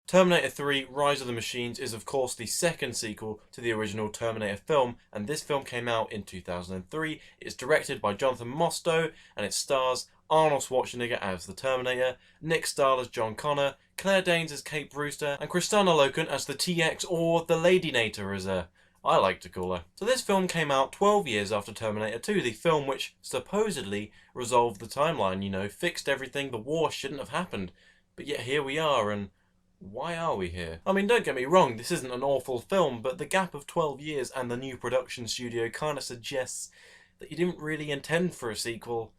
Terminator 3 Rise of the Machines is of course the second sequel to the original Terminator film, and this film came out in 2003. It's directed by Jonathan Mostow, and it stars Arnold Schwarzenegger as the Terminator, Nick Stahl as John Connor, Claire Danes as Kate Brewster, and Kristanna Loken as the TX, or the Ladynator as I like to call her. So this film came out 12 years after Terminator 2, the film which supposedly resolved the timeline, fixed everything, the war shouldn't have happened. But yet here we are, and why are we here? I mean, don't get me wrong, this isn't an awful film, but the gap of 12 years and the new production studio kind of suggests that you didn't really intend for a sequel.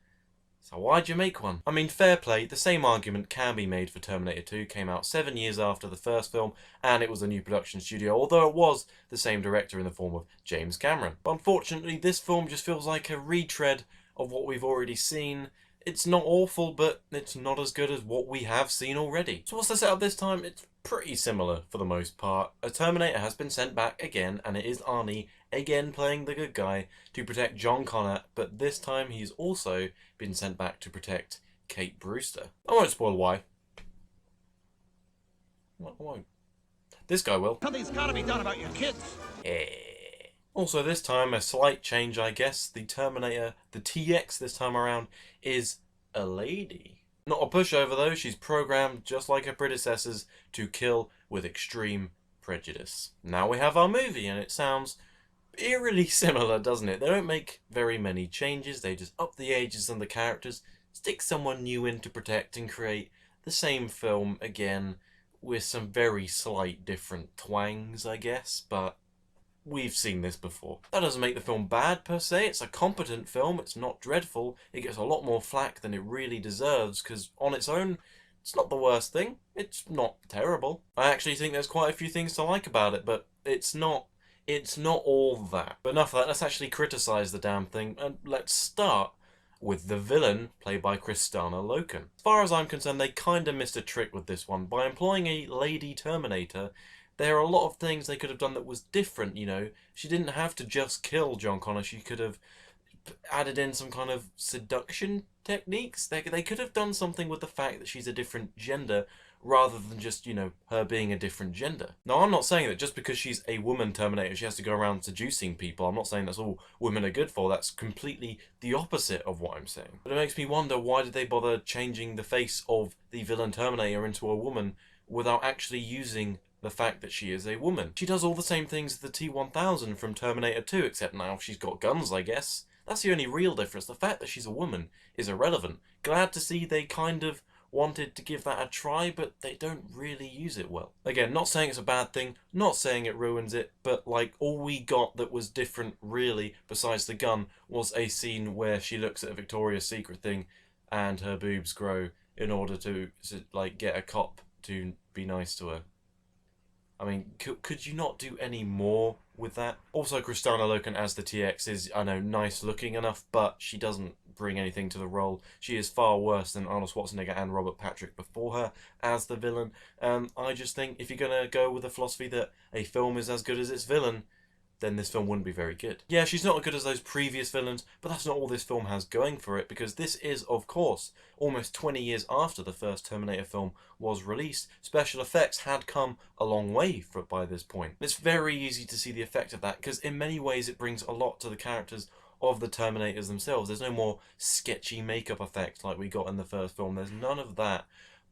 So why'd you make one? I mean, fair play, the same argument can be made for Terminator 2, came out 7 years after the first film, and it was a new production studio, although it was the same director in the form of James Cameron. But unfortunately, this film just feels like a retread of what we've already seen. It's not awful, but it's not as good as what we have seen already. So what's the setup this time? It's pretty similar for the most part. A Terminator has been sent back again, and it is Arnie, again playing the good guy, to protect John Connor, but this time he's also been sent back to protect Kate Brewster. I won't spoil why. I won't. This guy will. Something's gotta be done about your kids. Yeah. Also this time, a slight change I guess. The Terminator, the TX this time around, is a lady. Not a pushover though, she's programmed just like her predecessors to kill with extreme prejudice. Now we have our movie, and it sounds eerily similar, doesn't it? They don't make very many changes, they just up the ages on the characters, stick someone new in to protect, and create the same film again with some very slight different twangs, I guess, but we've seen this before. That doesn't make the film bad per se, it's a competent film, it's not dreadful, it gets a lot more flack than it really deserves, because on its own, it's not the worst thing, it's not terrible. I actually think there's quite a few things to like about it, but it's not all that. But enough of that, let's actually criticise the damn thing, and let's start with the villain, played by Kristanna Loken. As far as I'm concerned, they kinda missed a trick with this one. By employing a lady Terminator, there are a lot of things they could have done that was different, She didn't have to just kill John Connor, she could have added in some kind of seduction techniques. They could have done something with the fact that she's a different gender, rather than just, her being a different gender. Now, I'm not saying that just because she's a woman Terminator, she has to go around seducing people. I'm not saying that's all women are good for. That's completely the opposite of what I'm saying. But it makes me wonder, why did they bother changing the face of the villain Terminator into a woman without actually using the fact that she is a woman? She does all the same things as the T-1000 from Terminator 2, except now she's got guns, I guess. That's the only real difference. The fact that she's a woman is irrelevant. Glad to see they kind of wanted to give that a try, but they don't really use it well. Again, not saying it's a bad thing, not saying it ruins it, but like, all we got that was different really, besides the gun, was a scene where she looks at a Victoria's Secret thing and her boobs grow in order to like, get a cop to be nice to her. I mean, could you not do any more with that? Also, Kristanna Loken as the TX is, I know, nice looking enough, but she doesn't bring anything to the role. She is far worse than Arnold Schwarzenegger and Robert Patrick before her as the villain. I just think if you're gonna go with the philosophy that a film is as good as its villain, then this film wouldn't be very good. Yeah, she's not as good as those previous villains, but that's not all this film has going for it, because this is, of course, almost 20 years after the first Terminator film was released. Special effects had come a long way by this point. It's very easy to see the effect of that, because in many ways it brings a lot to the characters of the Terminators themselves. There's no more sketchy makeup effects like we got in the first film. There's none of that.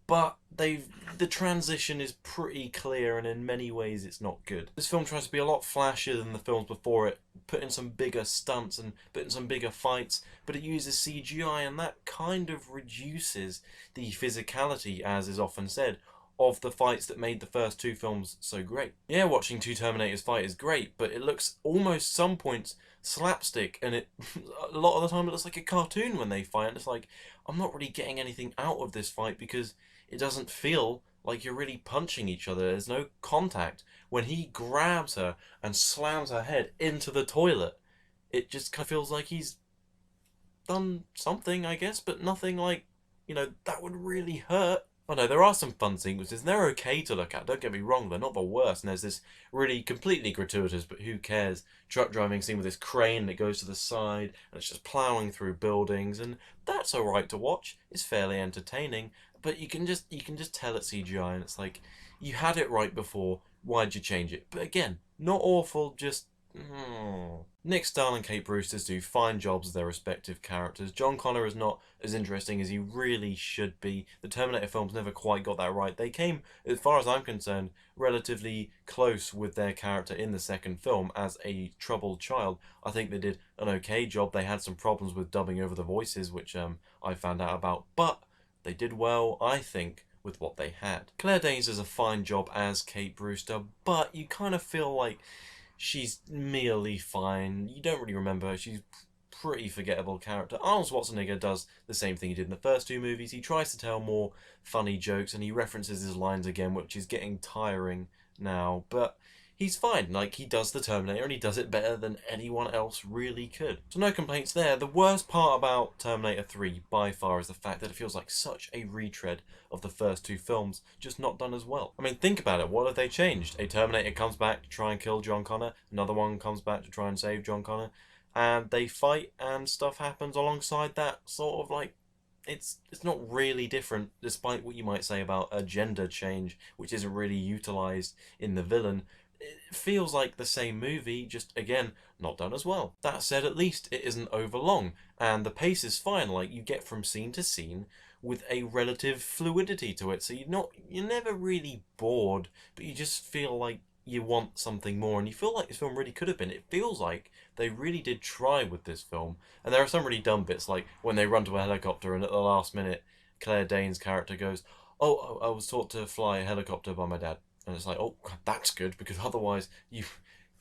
But the transition is pretty clear, and in many ways it's not good. This film tries to be a lot flashier than the films before it, put in some bigger stunts and put in some bigger fights, but it uses CGI, and that kind of reduces the physicality, as is often said, of the fights that made the first two films so great. Yeah, watching two Terminators fight is great, but it looks almost some points slapstick, and a lot of the time it looks like a cartoon when they fight, and it's like, I'm not really getting anything out of this fight because it doesn't feel like you're really punching each other. There's no contact. When he grabs her and slams her head into the toilet, it just kind of feels like he's done something, I guess, but nothing like, that would really hurt. Oh no, there are some fun sequences, and they're okay to look at, don't get me wrong, they're not the worst, and there's this really completely gratuitous, but who cares, truck driving scene with this crane that goes to the side, and it's just ploughing through buildings, and that's alright to watch, it's fairly entertaining, but you can just tell it's CGI, and it's like, You had it right before, why'd you change it? But again, not awful, just... Nick Stahl and Kate Brewster do fine jobs as their respective characters. John Connor is not as interesting as he really should be. The Terminator films never quite got that right. They came, as far as I'm concerned, relatively close with their character in the second film as a troubled child. I think they did an okay job. They had some problems with dubbing over the voices, which I found out about, but they did well, I think, with what they had. Claire Danes does a fine job as Kate Brewster, but you kind of feel like she's merely fine. You don't really remember her. She's pretty forgettable character. Arnold Schwarzenegger does the same thing he did in the first two movies. He tries to tell more funny jokes and he references his lines again, which is getting tiring now, but he's fine. Like, he does the Terminator and he does it better than anyone else really could. So no complaints there. The worst part about Terminator 3 by far is the fact that it feels like such a retread of the first two films, just not done as well. I mean, think about it. What have they changed? A Terminator comes back to try and kill John Connor. Another one comes back to try and save John Connor. And they fight and stuff happens alongside that. Sort of like, it's not really different, despite what you might say about a gender change, which isn't really utilised in the villain. It feels like the same movie, just again, not done as well. That said, at least it isn't overlong, and the pace is fine. Like, you get from scene to scene with a relative fluidity to it, so you're never really bored, but you just feel like you want something more, and you feel like this film really could have been. It feels like they really did try with this film, and there are some really dumb bits, like when they run to a helicopter and at the last minute Claire Danes' character goes, oh, I was taught to fly a helicopter by my dad. And it's like, oh, that's good, because otherwise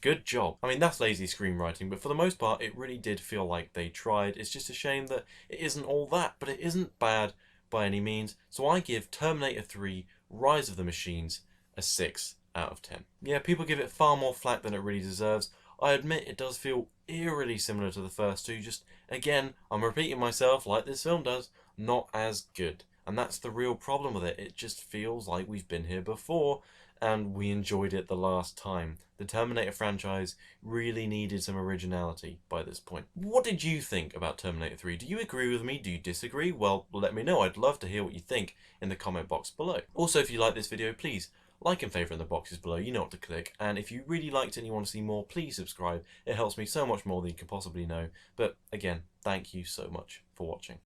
good job. I mean, that's lazy screenwriting, but for the most part, it really did feel like they tried. It's just a shame that it isn't all that, but it isn't bad by any means. So I give Terminator 3 Rise of the Machines a 6 out of 10. Yeah, people give it far more flack than it really deserves. I admit it does feel eerily similar to the first two, just, again, I'm repeating myself like this film does, not as good. And that's the real problem with it. It just feels like we've been here before, and we enjoyed it the last time. The Terminator franchise really needed some originality by this point. What did you think about Terminator 3? Do you agree with me? Do you disagree? Well, let me know. I'd love to hear what you think in the comment box below. Also, if you like this video, please like and favourite in the boxes below. You know what to click. And if you really liked it and you want to see more, please subscribe. It helps me so much more than you can possibly know. But again, thank you so much for watching.